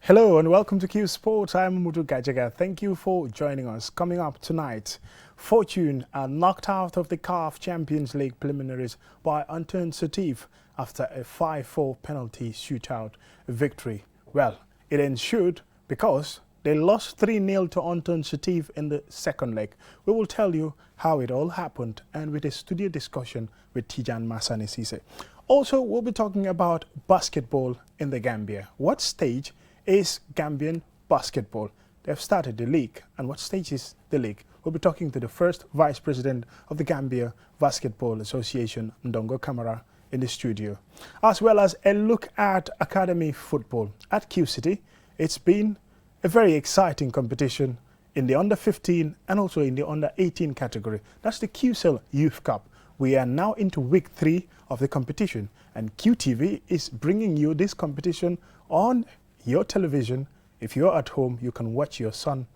Hello and welcome to Qsport. I'm Mutu Gajaga. Thank you for joining us. Coming up tonight, Fortune are knocked out of the CAF Champions League preliminaries by unturned Setif after a 5-4 penalty shootout victory. Well, it ensued because they lost 3-0 to unturned Setif in the second leg. We will tell you how it all happened and with a studio discussion with Tijan Masani Sise. Also, we'll be talking about basketball in the Gambia. What stage is Gambian basketball? They've started the league. And what stage is the league? We'll be talking to the first vice president of the Gambia Basketball Association, Ndongo Kamara, in the studio. As well as a look at academy football. At Q City, it's been a very exciting competition in the under 15 and also in the under 18 category. That's the QCell Youth Cup. We are now into week 3 of the competition, and QTV is bringing you this competition on your television. If you're at home, you can watch your son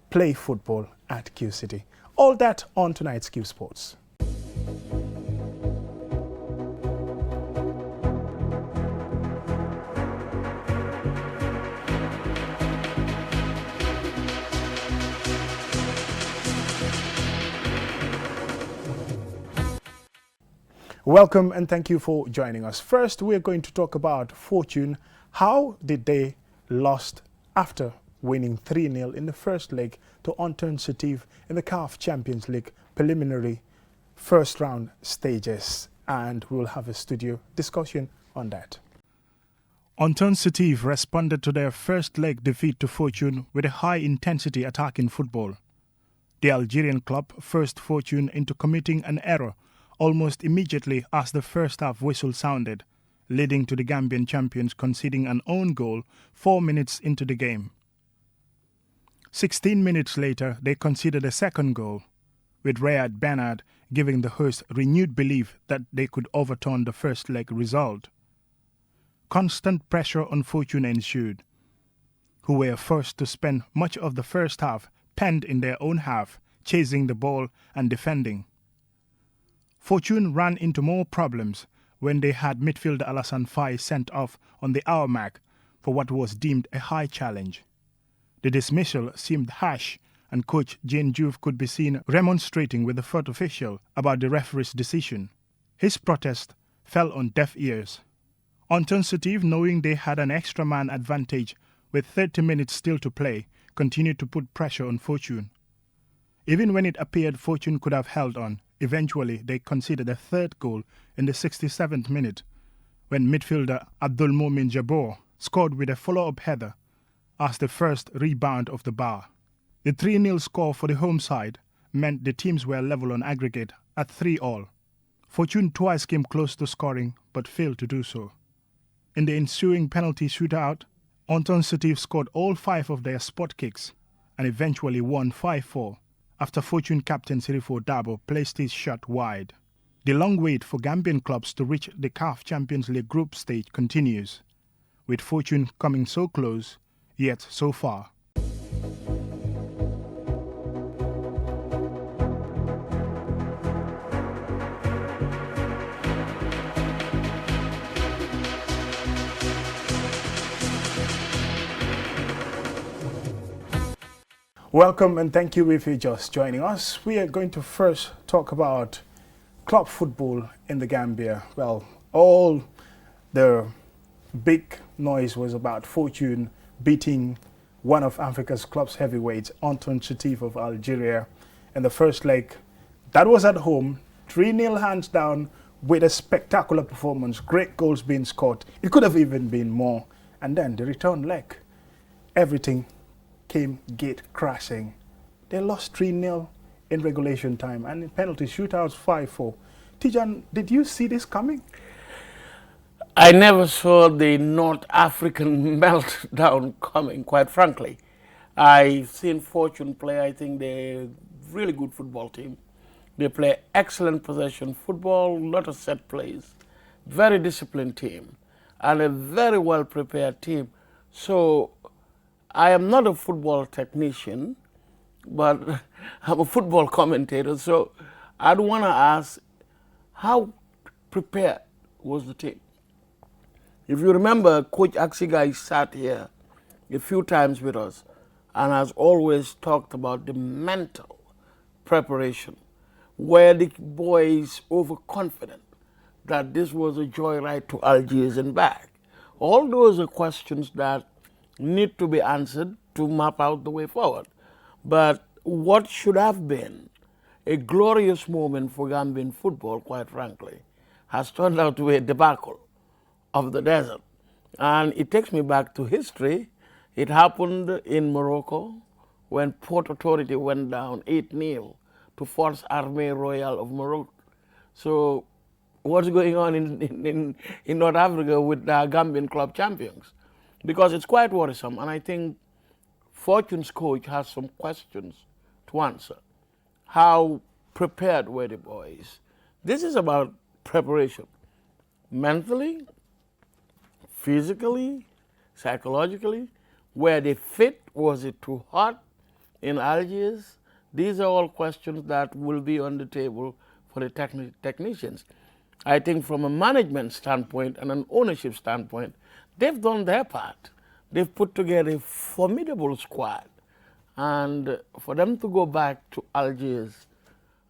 play football at Q City. All that on tonight's Q Sports. Welcome and thank you for joining us. First, we're going to talk about Fortune. How did they lost after winning 3-0 in the first leg to unturned Setif in the CAF Champions League preliminary first round stages? And we'll have a studio discussion on that. Unturned Setif responded to their first leg defeat to Fortune with a high-intensity attack in football. The Algerian club forced Fortune into committing an error almost immediately as the first half whistle sounded, leading to the Gambian champions conceding an own goal 4 minutes into the game. 16 minutes later, they conceded a second goal, with Rayad Bernard giving the hosts renewed belief that they could overturn the first leg result. Constant pressure on Fortune ensued, who were forced to spend much of the first half penned in their own half, chasing the ball and defending. Fortune ran into more problems when they had midfielder Alassane Faye sent off on the hour mark for what was deemed a high challenge. The dismissal seemed harsh, and coach Jane Juve could be seen remonstrating with the fourth official about the referee's decision. His protest fell on deaf ears. Unturned Setif, knowing they had an extra man advantage with 30 minutes still to play, continued to put pressure on Fortune. Even when it appeared Fortune could have held on, eventually they conceded a third goal in the 67th minute when midfielder Abdul Momin Jabor scored with a follow-up header as the first rebound of the bar. The 3-0 score for the home side meant the teams were level on aggregate at 3-all. Fortune twice came close to scoring but failed to do so. In the ensuing penalty shootout, Unturned Setif scored all 5 of their spot kicks and eventually won 5-4. After Fortune captain Sirifo Dabo placed his shot wide. The long wait for Gambian clubs to reach the CAF Champions League group stage continues, with Fortune coming so close, yet so far. Welcome and thank you if you're just joining us. We are going to first talk about club football in the Gambia. Well, all the big noise was about Fortune beating one of Africa's club's heavyweights, Unturned Setif of Algeria, in the first leg. That was at home, 3-0 hands down with a spectacular performance, great goals being scored. It could have even been more. And then the return leg, everything came gate crashing. They lost 3-0 in regulation time and in penalty shootouts 5-4. Tijan, did you see this coming? I never saw the North African meltdown coming, quite frankly. I've seen Fortune play. I think they're a really good football team. They play excellent possession football, lot of set plays. Very disciplined team and a very well prepared team. So I am not a football technician, but I'm a football commentator. So I'd want to ask, how prepared was the team? If you remember, Coach Axigai sat here a few times with us and has always talked about the mental preparation. Were the boys overconfident that this was a joyride to Algiers and back? All those are questions that need to be answered to map out the way forward. But what should have been a glorious moment for Gambian football, quite frankly, has turned out to be a debacle of the desert. And it takes me back to history. It happened in Morocco when Port Authority went down 8-0 to Force Armée Royale of Morocco. So what's going on in North Africa with the Gambian club champions? Because it's quite worrisome, and I think Fortune's coach has some questions to answer. How prepared were the boys? This is about preparation. Mentally, physically, psychologically, were they fit? Was it too hot in Algiers? These are all questions that will be on the table for the technicians. I think from a management standpoint and an ownership standpoint, they've done their part. They've put together a formidable squad. And for them to go back to Algiers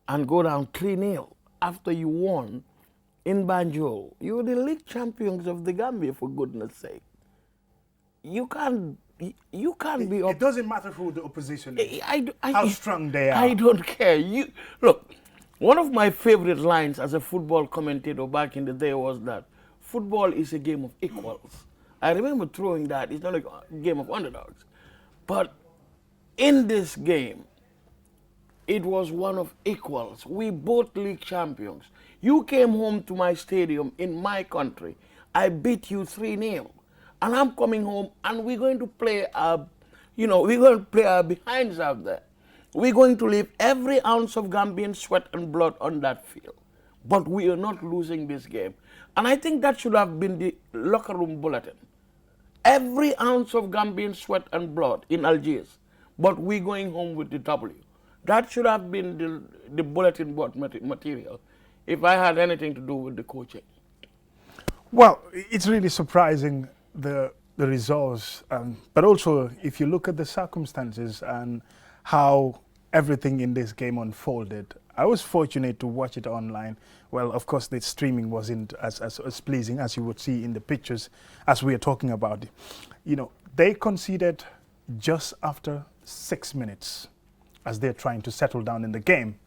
and go down 3-0 after you won in Banjul, you were the league champions of the Gambia, for goodness sake. You can't be up. It doesn't matter who the opposition is, how strong they are. I don't care. Look, one of my favorite lines as a football commentator back in the day was that football is a game of equals. I remember throwing that. It's not a game of underdogs. But in this game, it was one of equals. We both league champions. You came home to my stadium in my country. I beat you 3-0. And I'm coming home and we're going to play our behinds out there. We're going to leave every ounce of Gambian sweat and blood on that field. But we are not losing this game. And I think that should have been the locker room bulletin. Every ounce of Gambian sweat and blood in Algiers, but we're going home with the W. That should have been the bulletin board material if I had anything to do with the coaching. Well, it's really surprising the results, but also if you look at the circumstances and how everything in this game unfolded. I was fortunate to watch it online. Well, of course, the streaming wasn't as pleasing as you would see in the pictures as we are talking about. You know, they conceded just after 6 minutes as they're trying to settle down in the game.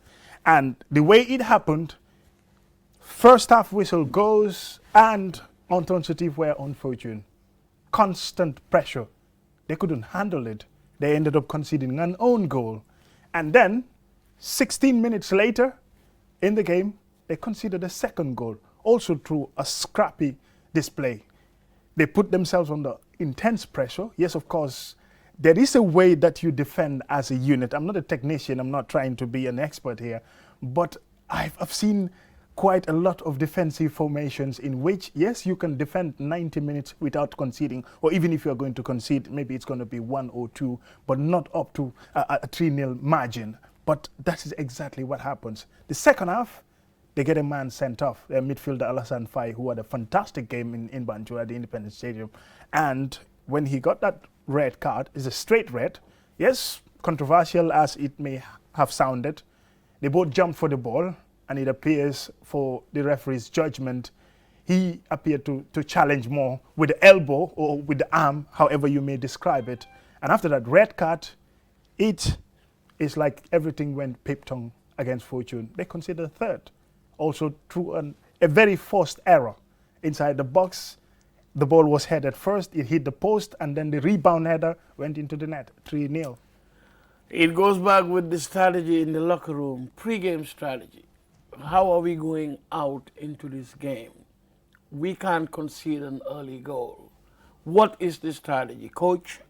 And the way it happened, first half whistle goes and Entente were unfortunate. Constant pressure. They couldn't handle it. They ended up conceding an own goal. And then 16 minutes later in the game, they conceded a second goal, also through a scrappy display. They put themselves under intense pressure. Yes, of course, there is a way that you defend as a unit. I'm not a technician. I'm not trying to be an expert here. But I've seen quite a lot of defensive formations in which, yes, you can defend 90 minutes without conceding, or even if you're going to concede, maybe it's going to be 1 or 2, but not up to a 3-0 margin. But that is exactly what happens. The second half, they get a man sent off, their midfielder Alassane Faye, who had a fantastic game in Banjul at the Independence Stadium. And when he got that red card, it's a straight red, yes, controversial as it may have sounded, they both jumped for the ball, and it appears for the referee's judgment, he appeared to challenge more with the elbow or with the arm, however you may describe it. And after that red card, it is like everything went pip-tongue against Fortune. They considered a third. Also through a very forced error inside the box. The ball was headed first, it hit the post, and then the rebound header went into the net, 3-0. It goes back with the strategy in the locker room, pre-game strategy. How are we going out into this game? We can't concede an early goal. What is the strategy? Coach,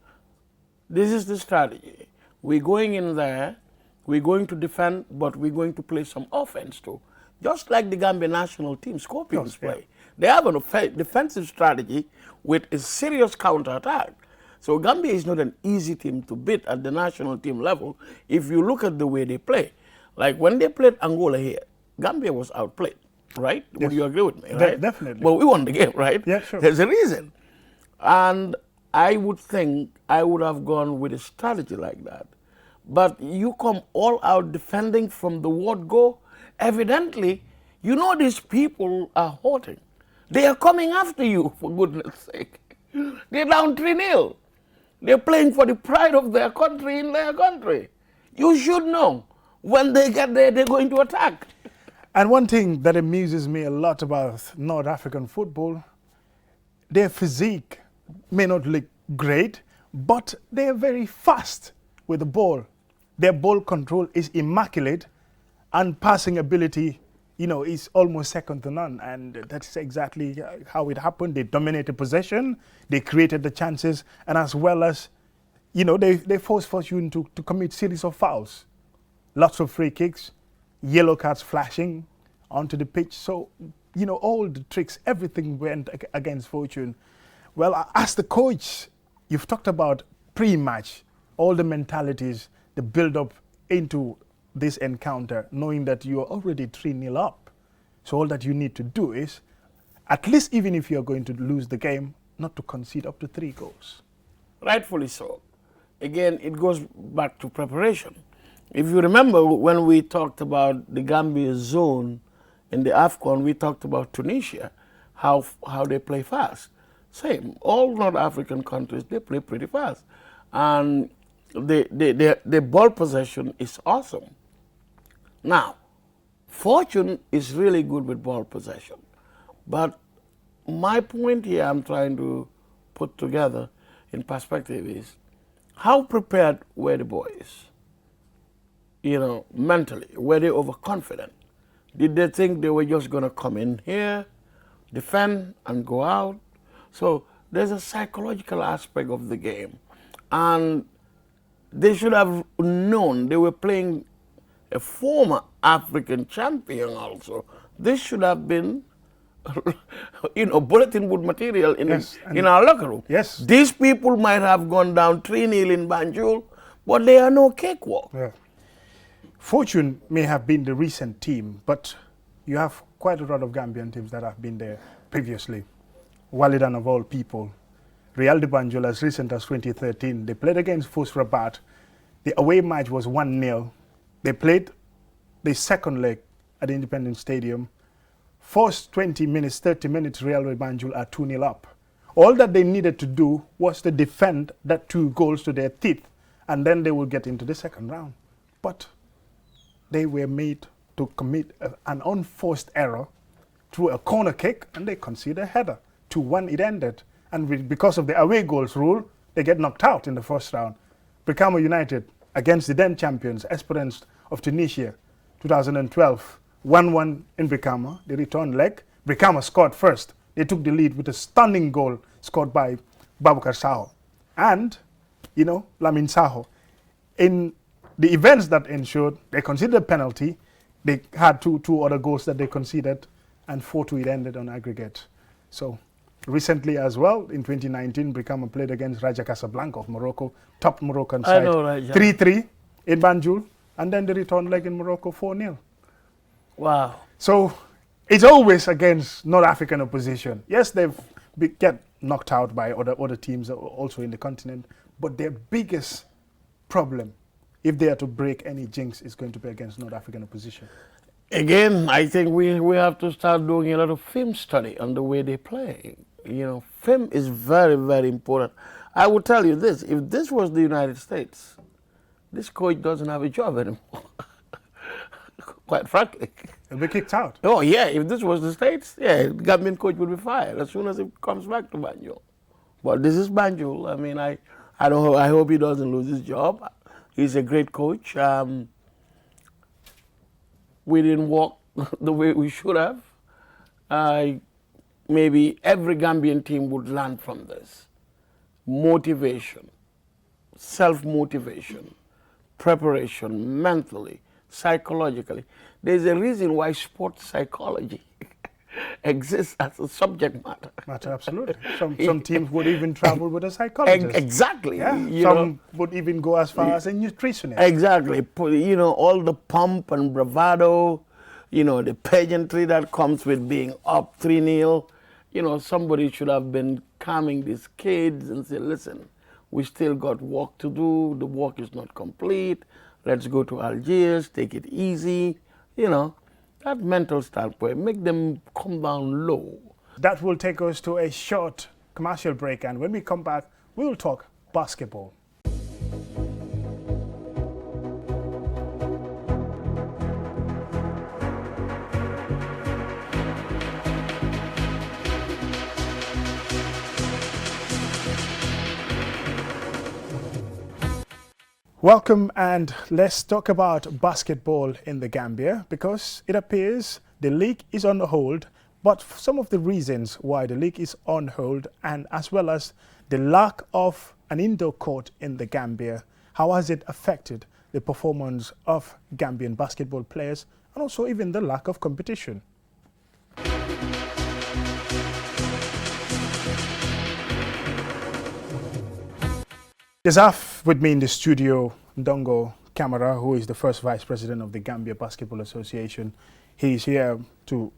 this is the strategy. We're going in there, we're going to defend, but we're going to play some offense too. Just like the Gambia national team, Scorpions play. They have a defensive strategy with a serious counter-attack. So Gambia is not an easy team to beat at the national team level if you look at the way they play. Like when they played Angola here, Gambia was outplayed, right? Yes. Would you agree with me, right? Definitely. But we won the game, right? Yeah, sure. There's a reason. And I would think I would have gone with a strategy like that. But you come all out defending from the word go. Evidently, you know these people are hoarding. They are coming after you, for goodness sake. They're down 3-0. They're playing for the pride of their country in their country. You should know when they get there, they're going to attack. And one thing that amuses me a lot about North African football, their physique may not look great, but they're very fast with the ball. Their ball control is immaculate, and passing ability, is almost second to none. And that's exactly how it happened. They dominated possession, they created the chances, and as well as, they forced Fortune to commit series of fouls. Lots of free kicks, yellow cards flashing onto the pitch. So, all the tricks, everything went against Fortune. Well, as the coach, you've talked about pre-match, all the mentalities, the build-up into this encounter, knowing that you are already 3-0 up. So all that you need to do is, at least even if you're going to lose the game, not to concede up to 3 goals. Rightfully so. Again, it goes back to preparation. If you remember when we talked about the Gambia zone in the AFCON, we talked about Tunisia, how they play fast. Same, all North African countries, they play pretty fast. And the ball possession is awesome. Now, Fortune is really good with ball possession. But my point here I'm trying to put together in perspective is, how prepared were the boys? Mentally, were they overconfident? Did they think they were just going to come in here, defend, and go out? So there's a psychological aspect of the game. And they should have known they were playing a former African champion also. This should have been, bulletin board material in our locker room. Yes. These people might have gone down 3-0 in Banjul, but they are no cakewalk. Yeah. Fortune may have been the recent team, but you have quite a lot of Gambian teams that have been there previously. Walidan of all people. Real de Banjul as recent as 2013. They played against Fos Rabat. The away match was 1-0. They played the second leg at the Independence Stadium. First 20 minutes, 30 minutes, Real de Banjul are 2-0 up. All that they needed to do was to defend that 2 goals to their teeth, and then they would get into the second round. But they were made to commit an unforced error through a corner kick, and they conceded a header. 2-1 it ended. And because of the away goals rule, they get knocked out in the first round. Brikama United against the then champions, Esperance of Tunisia, 2012, 1-1 in Brikama, the return leg. Brikama scored first. They took the lead with a stunning goal scored by Babukar Saho. And, Lamin Saho. In the events that ensued, they conceded a penalty. They had two other goals that they conceded, and 4-2 it ended on aggregate. So recently as well, in 2019, Brikama played against Raja Casablanca of Morocco, top Moroccan side. 3-3 in Banjul, and then the return leg in Morocco, 4-0. Wow. So it's always against North African opposition. Yes, they've get knocked out by other teams also in the continent, but their biggest problem, if they are to break any jinx, is going to be against North African opposition. Again, I think we have to start doing a lot of film study on the way they play. Film is very, very important. I will tell you this, if this was the United States, this coach doesn't have a job anymore. Quite frankly. He'll be kicked out. Oh, yeah, if this was the States, the Gambian coach would be fired as soon as he comes back to Banjul. But this is Banjul. I mean, I hope he doesn't lose his job. He's a great coach. We didn't walk the way we should have. Maybe every Gambian team would learn from this. Motivation, self-motivation, preparation, mentally, psychologically. There's a reason why sports psychology exists as a subject matter. Absolutely. Some teams would even travel with a psychologist. Exactly. Yeah. Some would even go as far as a nutritionist. Exactly. All the pomp and bravado, the pageantry that comes with being up 3-0. Somebody should have been calming these kids and say, listen, we still got work to do. The work is not complete. Let's go to Algiers, take it easy. You know, that mental standpoint, make them come down low. That will take us to a short commercial break, and when we come back, we'll talk basketball. Welcome, and let's talk about basketball in the Gambia, because it appears the league is on hold, but some of the reasons why the league is on hold, and as well as the lack of an indoor court in the Gambia, how has it affected the performance of Gambian basketball players, and also even the lack of competition? There's Af with me in the studio, Ndongo Camara, who is the first vice president of the Gambia Basketball Association. He's here to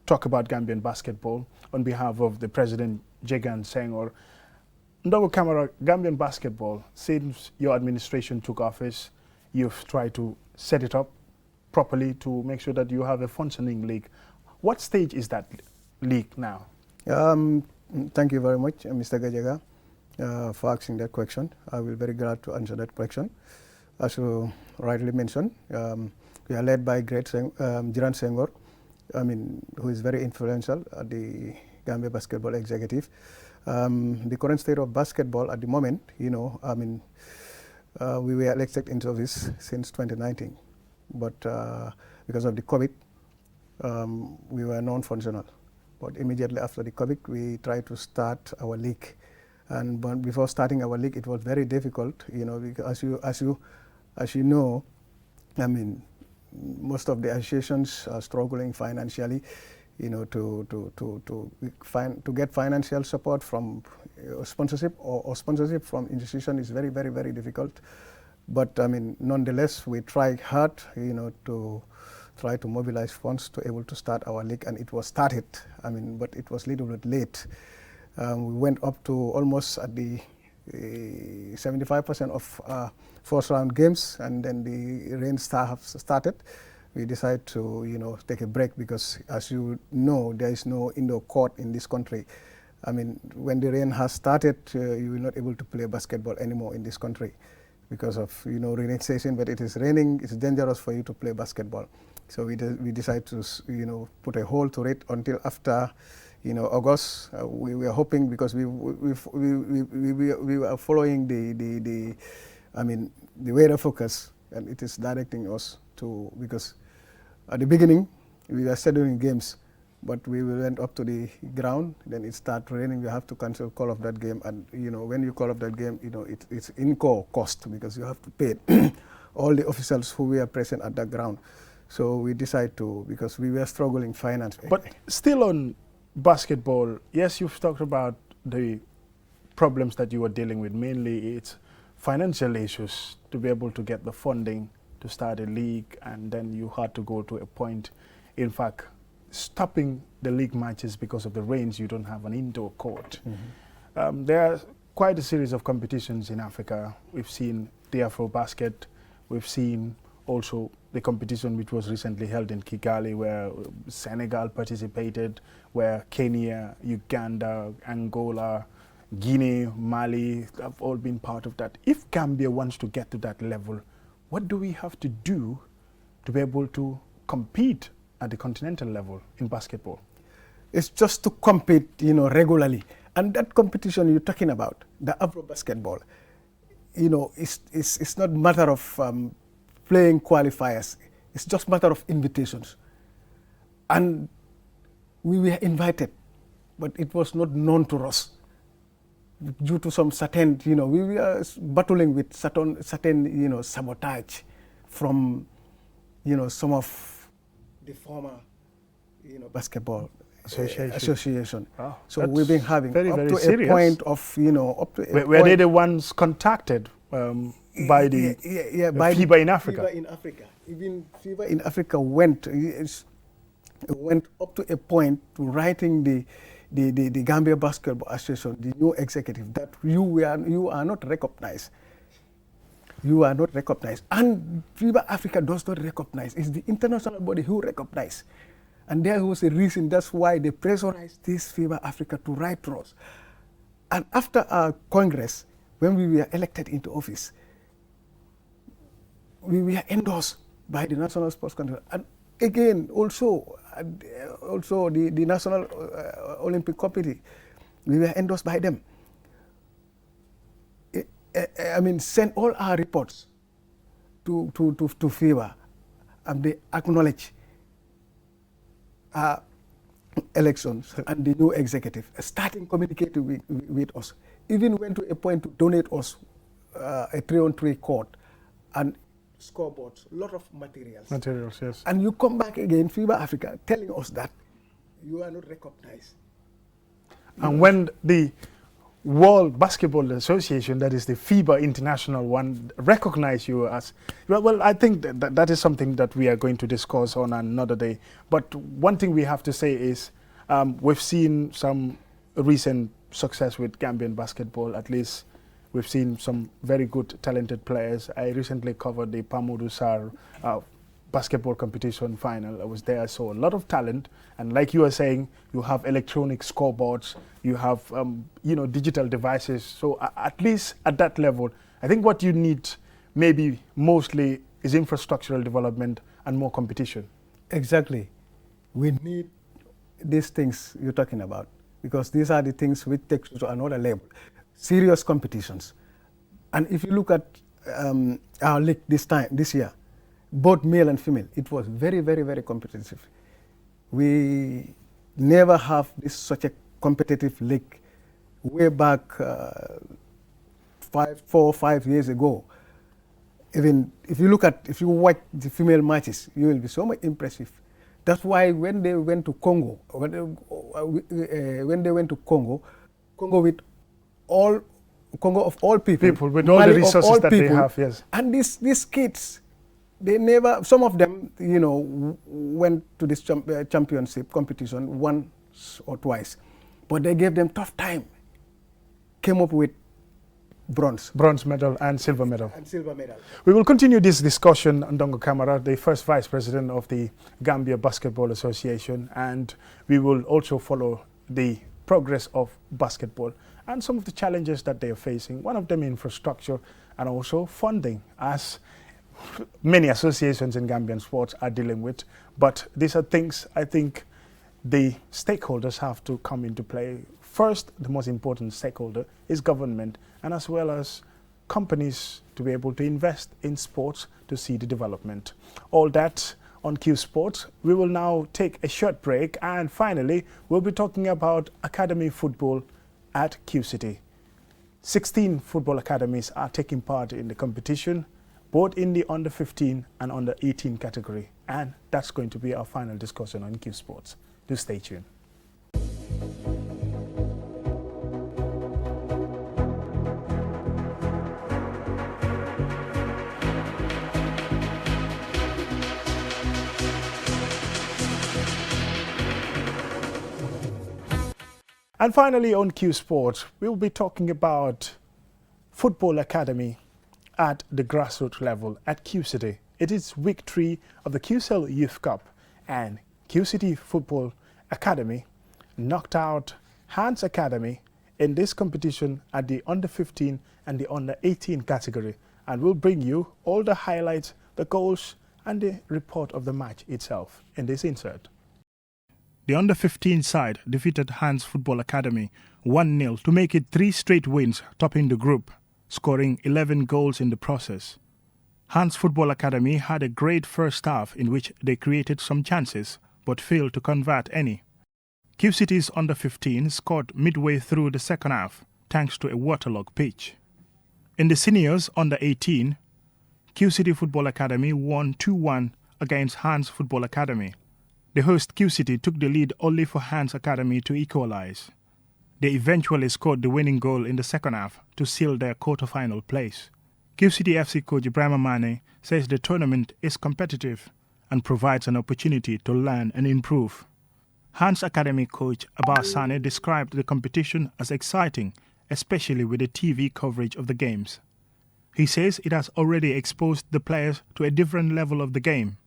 talk about Gambian basketball on behalf of the president, Jegan Senghor. Ndongo Camara, Gambian basketball, since your administration took office, you've tried to set it up properly to make sure that you have a functioning league. What stage is that league now? Thank you very much, Mr. Gajaga. For asking that question. I will be very glad to answer that question. As you rightly mentioned, we are led by great Jiran Senghor, who is very influential at the Gambia Basketball Executive. The current state of basketball at the moment, we were elected into office since 2019, but because of the COVID, we were non-functional. But immediately after the COVID, we tried to start our league. And before starting our league, it was very difficult, because as you know, most of the associations are struggling financially, to get financial support from sponsorship or sponsorship from institution is very, very, very difficult. But nonetheless, we tried hard, to try to mobilize funds to able to start our league, and it was started. But it was a little bit late. We went up to almost at the 75% of first round games, and then the rain started. We decided to take a break because, as you know, there is no indoor court in this country. When the rain has started, you will not able to play basketball anymore in this country because of rainy season. But it is raining; it's dangerous for you to play basketball. So we decided to put a hold to it until after. August. We were hoping, because we were following the weather focus, and it is directing us to, because at the beginning we were scheduling games, but we went up to the ground, then it started raining. We have to cancel call of that game, and when you call up that game, it's incur cost because you have to pay all the officials who were present at the ground. So we decided to, because we were struggling financially. But still on basketball, yes, you've talked about the problems that you were dealing with. Mainly it's financial issues to be able to get the funding to start a league, and then you had to go to a point, in fact, stopping the league matches because of the rains. You don't have an indoor court. Mm-hmm. There are quite a series of competitions in Africa. We've seen the Afrobasket, we've seen also the competition which was recently held in Kigali, where Senegal participated, where Kenya, Uganda, Angola, Guinea, Mali have all been part of that. If Gambia wants to get to that level, what do we have to do to be able to compete at the continental level in basketball? It's just to compete, regularly. And that competition you're talking about, the Afro-basketball, it's not a matter of playing qualifiers. It's just a matter of invitations. And we were invited, but it was not known to us. Due to some certain, we were battling with certain sabotage from, some of the former, basketball association. Wow, so we've been having very, up very to serious. A point of, up to a point. Were they the ones contacted by the by FIBA in Africa? FIBA in Africa. Even FIBA in Africa went up to a point to writing the the Gambia Basketball Association, the new executive, that you are not recognized. You are not recognized. And FIBA Africa does not recognize. It's the international body who recognize. And there was a reason. That's why they pressurized this FIBA Africa to write to us. And after our Congress, when we were elected into office, we were endorsed by the National Sports Council. And again, also the National Olympic Committee, we were endorsed by them. Send all our reports to FIBA, and they acknowledge our elections and the new executive, starting communicating with us. Even went to a point to donate us a 3-on-3 court and scoreboards, a lot of materials. Materials, yes. And you come back again, FIBA Africa, telling us that you are not recognized. And when the World Basketball Association, that is the FIBA international one, recognize you as, well, I think that is something that we are going to discuss on another day. But one thing we have to say is we've seen some recent success with Gambian basketball. At least we've seen some very good, talented players. I recently covered the Pamoudou Sarr basketball competition final. I was there, I saw a lot of talent. And like you were saying, you have electronic scoreboards, you have digital devices. So at least at that level, I think what you need maybe mostly is infrastructural development and more competition. Exactly. We need these things you're talking about, because these are the things which take you to another level. Serious competitions. And if you look at our league this year, both male and female, it was very, very, very competitive. We never have such a competitive league. Way back 4 or 5 years ago, even if you watch the female matches, you will be so much impressive. That's why when they went to Congo, Congo of all people with all the resources that they have, yes. And these kids, they never, some of them, went to this championship competition once or twice, but they gave them tough time. Came up with bronze medal and silver medal. And We will continue this discussion, Ndongo Kamara, the first vice president of the Gambia Basketball Association, and we will also follow the progress of basketball and some of the challenges that they are facing. One of them, infrastructure and also funding, as many associations in Gambian sports are dealing with. But these are things I think the stakeholders have to come into play. First, the most important stakeholder is government, and as well as companies to be able to invest in sports to see the development. All that on Qsport. We will now take a short break, and finally we'll be talking about academy football at Q City. 16 football academies are taking part in the competition, both in the under 15 and under 18 category, and that's going to be our final discussion on Q Sports. Do stay tuned. And finally on Q Sports, we'll be talking about football academy at the grassroots level at Q City. It is week 3 of the QCell Youth Cup, and Q City Football Academy knocked out Hans Academy in this competition at the under 15 and the under 18 category, and we'll bring you all the highlights, the goals and the report of the match itself in this insert. The under 15 side defeated Hans Football Academy 1-0 to make it 3 straight wins, topping the group, scoring 11 goals in the process. Hans Football Academy had a great first half in which they created some chances but failed to convert any. Q City's under 15 scored midway through the second half thanks to a waterlogged pitch. In the seniors under 18, Q City Football Academy won 2-1 against Hans Football Academy. The host Q City took the lead only for Hans Academy to equalize. They eventually scored the winning goal in the second half to seal their quarter-final place. Q City FC coach Ibrahima Mane says the tournament is competitive and provides an opportunity to learn and improve. Hans Academy coach Abbas Sane described the competition as exciting, especially with the TV coverage of the games. He says it has already exposed the players to a different level of the game.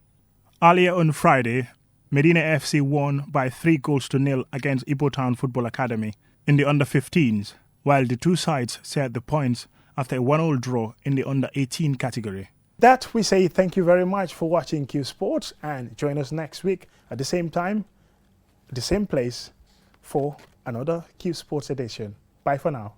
Earlier on Friday, Medina FC won by 3-0 against Ibo Town Football Academy in the under-15s, while the two sides shared the points after a 1-1 draw in the under-18 category. That we say thank you very much for watching Qsport, and join us next week at the same time, the same place for another Qsports edition. Bye for now.